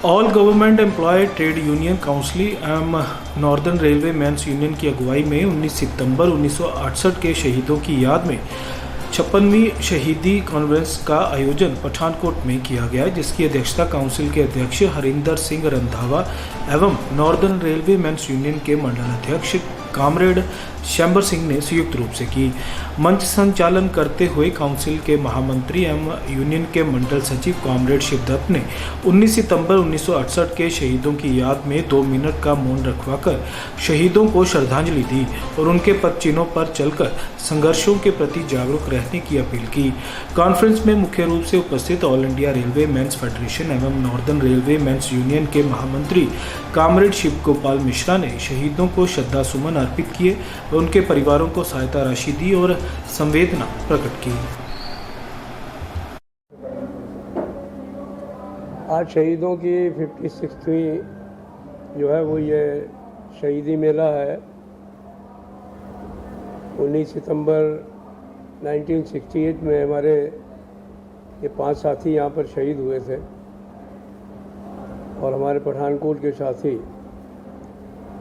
All government employ trade union council एवं northern railway mens union की अगुवाई में 19 सितंबर 1968 के शहीदों की याद में 56वीं शहीदी कॉन्फ्रेंस का आयोजन पठानकोट में किया गया, जिसकी अध्यक्षता काउंसिल के अध्यक्ष हरिंदर सिंह रंधावा एवं नॉर्दर्न रेलवे मेंस यूनियन के मंडल अध्यक्ष कामरेड शंबर सिंह ने संयुक्त रूप से की। मंच संचालन करते हुए काउंसिल के महामंत्री एवं यूनियन के मंडल सचिव कामरेड शिवदत्त ने 19 सितंबर 1968 के शहीदों की याद में 2 मिनट का मौन रखवाकर शहीदों को श्रद्धांजलि दी और उनके पदचिन्हों पर चलकर संघर्षों के प्रति जागरूक रहने की अपील की। कॉन्फ्रेंस में मुख्य रूप से उपस्थित all India railway mens federation एवं नॉर्दर्न रेलवे मेंस यूनियन के महामंत्री कामरेड शिव गोपाल मिश्रा ने शहीदों को श्रद्धा सुमन अर्पित किए, उनके परिवारों को सहायता राशि दी और संवेदना प्रकट की। आज शहीदों की 56वीं जो है वो ये शहीदी मेला है। 19 सितंबर 1968 में हमारे ये 5 साथी यहाँ पर शहीद हुए थे और हमारे पठानकोट के साथी,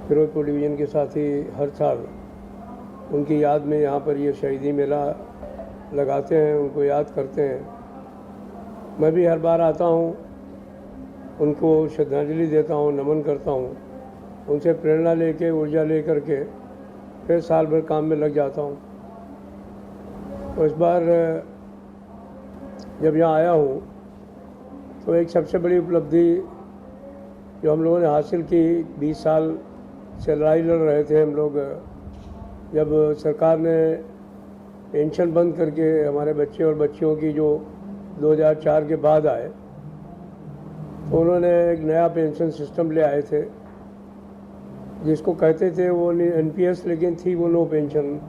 फिरोजपुर डिवीज़न के साथी हर साल उनकी याद में यहाँ पर ये शहीदी मेला लगाते हैं, उनको याद करते हैं। मैं भी हर बार आता हूँ, उनको श्रद्धांजलि देता हूँ, नमन करता हूँ, उनसे प्रेरणा लेके, ऊर्जा लेकर के फिर साल भर काम में लग जाता हूँ। तो इस बार जब यहाँ आया हूँ तो एक सबसे बड़ी उपलब्धि जो हम लोगों ने हासिल की, 20 साल से लड़ाई लड़ रहे थे हम लोग। जब सरकार ने पेंशन बंद करके हमारे बच्चे और बच्चियों की जो 2004 के बाद आए, तो उन्होंने एक नया पेंशन सिस्टम ले आए थे जिसको कहते थे वो एनपीएस, लेकिन थी वो नो पेंशन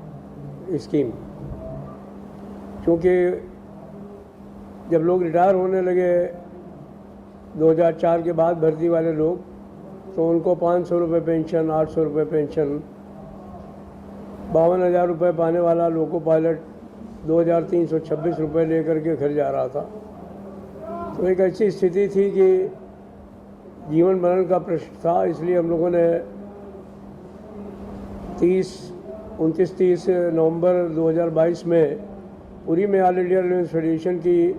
स्कीम। क्योंकि जब लोग रिटायर होने लगे 2004 के बाद, भर्ती वाले लोग, तो उनको 500 रुपये पेंशन, 800 रुपये पेंशन, 52,000 रुपये पाने वाला लोको पायलट 2,326 रुपये लेकर के घर जा रहा था। तो एक ऐसी स्थिति थी कि जीवन मरण का प्रश्न था। इसलिए हम लोगों ने 29-30 नवंबर 2022 में पूरी में ऑल इंडिया रेलवे फेडरेशन की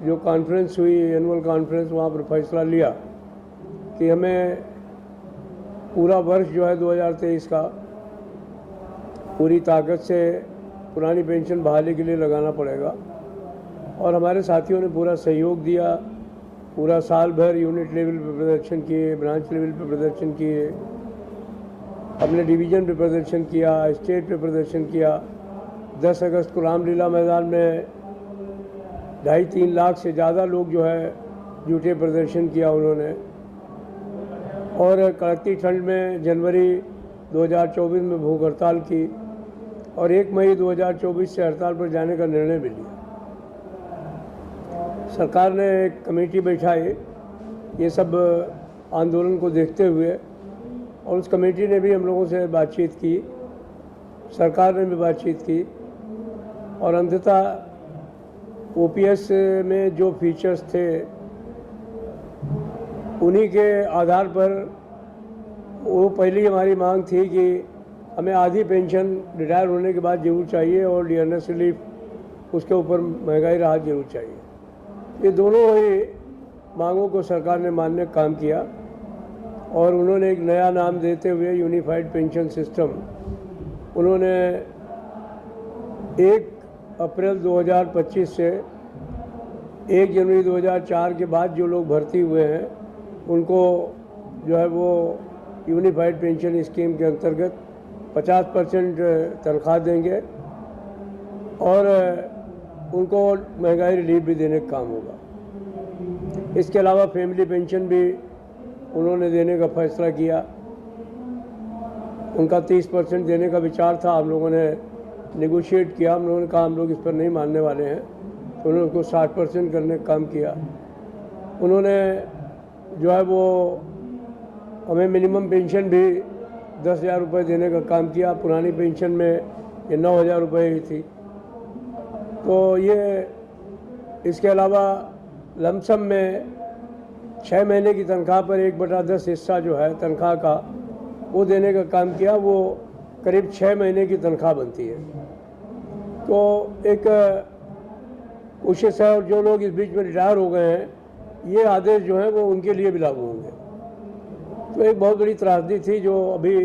जो कॉन्फ्रेंस हुई, एनुअल कॉन्फ्रेंस, वहाँ पर फैसला लिया कि हमें पूरा वर्ष जो है 2023 का पूरी ताकत से पुरानी पेंशन बहाली के लिए लगाना पड़ेगा। और हमारे साथियों ने पूरा सहयोग दिया। पूरा साल भर यूनिट लेवल पे प्रदर्शन किए, ब्रांच लेवल पे प्रदर्शन किए, अपने डिवीज़न पे प्रदर्शन किया, स्टेट पे प्रदर्शन किया। 10 अगस्त को रामलीला मैदान में 2.5-3 लाख से ज़्यादा लोग जो है जुटे, प्रदर्शन किया उन्होंने। और कड़कती ठंड में जनवरी 2024 में भूख हड़ताल की और 1 मई 2024 से हड़ताल पर जाने का निर्णय भी लिया। सरकार ने एक कमेटी बैठाई ये सब आंदोलन को देखते हुए, और उस कमेटी ने भी हम लोगों से बातचीत की, सरकार ने भी बातचीत की, और अंततः ओपीएस में जो फीचर्स थे उन्हीं के आधार पर वो पहली हमारी मांग थी कि हमें आधी पेंशन रिटायर होने के बाद जरूर चाहिए और डियरनेस रिलीफ उसके ऊपर महंगाई राहत जरूर चाहिए। ये दोनों ही मांगों को सरकार ने मानने का काम किया और उन्होंने एक नया नाम देते हुए यूनिफाइड पेंशन सिस्टम, उन्होंने 1 अप्रैल 2025 से 1 जनवरी 2004 के बाद जो लोग भर्ती हुए हैं उनको जो है वो यूनिफाइड पेंशन स्कीम के अंतर्गत 50% तनख्वाह देंगे और उनको महंगाई रिलीफ भी देने का काम होगा। इसके अलावा फैमिली पेंशन भी उन्होंने देने का फैसला किया। उनका 30% देने का विचार था, हम लोगों ने नेगोशिएट किया। हम लोगों ने कहा हम लोग इस पर नहीं मानने वाले हैं, तो उन्होंने उसको 60% करने का काम किया। उन्होंने जो है वो हमें मिनिमम पेंशन भी 10,000 रुपये देने का काम किया। पुरानी पेंशन में ये 9,000 रुपये ही थी। तो ये इसके अलावा लमसम में 6 महीने की तनख्वाह पर 1/10 हिस्सा जो है तनख्वाह का वो देने का काम किया। वो करीब 6 महीने की तनख्वाह बनती है। तो एक कोशिश है, और जो लोग इस बीच में रिटायर हो गए हैं, ये आदेश जो है वो उनके लिए भी लागू होंगे। तो एक बहुत बड़ी त्रासदी थी जो अभी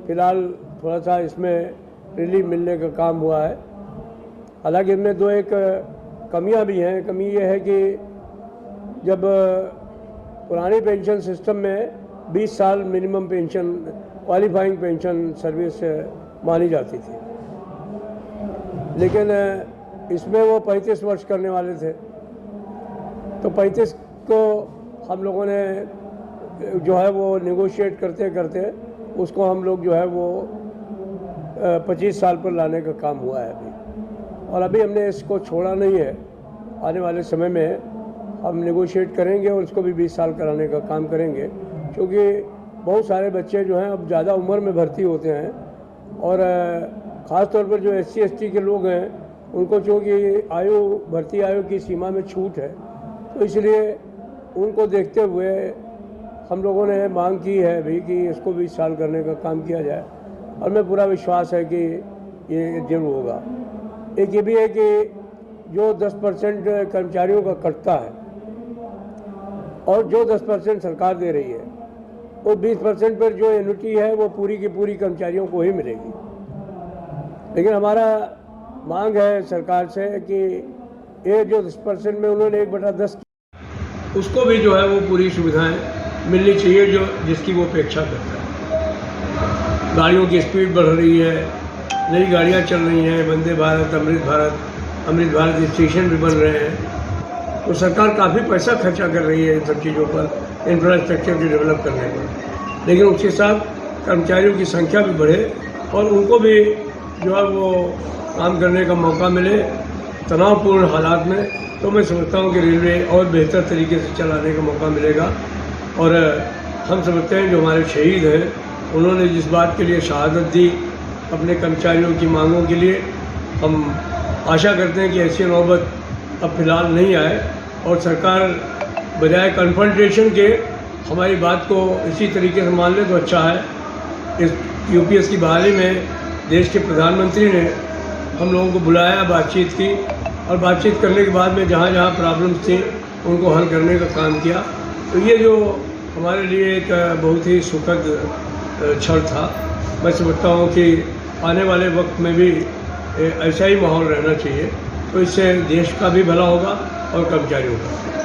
फ़िलहाल थोड़ा सा इसमें रिलीफ मिलने का काम हुआ है। हालांकि इनमें दो एक कमियां भी हैं। कमी ये है कि जब पुरानी पेंशन सिस्टम में 20 साल minimum pension, qualifying pension service मानी जाती थी, लेकिन इसमें वो 35 वर्ष करने वाले थे। तो 35 को हम लोगों ने जो है वो निगोशिएट करते करते उसको हम लोग जो है वो 25 साल पर लाने का काम हुआ है अभी। और अभी हमने इसको छोड़ा नहीं है। आने वाले समय में हम निगोशिएट करेंगे और इसको भी 20 साल कराने का काम करेंगे, क्योंकि बहुत सारे बच्चे जो हैं अब ज़्यादा उम्र में भर्ती होते हैं, और ख़ास तौर पर जो SC ST के लोग हैं उनको चूँकि भर्ती आयु की सीमा में छूट है, तो इसलिए उनको देखते हुए हम लोगों ने मांग की है अभी कि इसको 20 साल करने का काम किया जाए। और मैं पूरा विश्वास है कि ये जरूर होगा। एक ये भी है कि जो 10% कर्मचारियों का कटता है और जो 10% सरकार दे रही है, वो 20% पर जो एन्युटी है वो पूरी की पूरी कर्मचारियों को ही मिलेगी। लेकिन हमारा मांग है सरकार से कि ये जो 10% में उन्होंने 1/10 उसको भी जो है वो पूरी सुविधाएं मिलनी चाहिए जो जिसकी वो अपेक्षा करता है। गाड़ियों की स्पीड बढ़ रही है, नई गाड़ियां चल रही हैं, वंदे भारत, अमृत भारत स्टेशन भी बन रहे हैं। तो सरकार काफ़ी पैसा खर्चा कर रही है इन सब चीज़ों पर, इंफ्रास्ट्रक्चर को डेवलप करने पर। लेकिन उसके साथ कर्मचारियों की संख्या भी बढ़े और उनको भी जो है वो काम करने का मौका मिले तनावपूर्ण हालात में, तो मैं समझता हूँ कि रेलवे और बेहतर तरीके से चलाने का मौका मिलेगा। और हम समझते हैं जो हमारे शहीद हैं उन्होंने जिस बात के लिए शहादत दी अपने कर्मचारियों की मांगों के लिए, हम आशा करते हैं कि ऐसी नौबत अब फिलहाल नहीं आए और सरकार बजाय कन्फ्रंटेशन के हमारी बात को इसी तरीके से मान ले तो अच्छा है। इस UPS की बहाली में देश के प्रधानमंत्री ने हम लोगों को बुलाया, बातचीत की, और बातचीत करने के बाद में जहाँ जहाँ प्रॉब्लम्स थी उनको हल करने का काम किया। तो ये जो हमारे लिए एक बहुत ही सुखद क्षण था। मैं समझता हूँ कि आने वाले वक्त में भी ऐसा ही माहौल रहना चाहिए, तो इससे देश का भी भला होगा और कर्मचारियों का।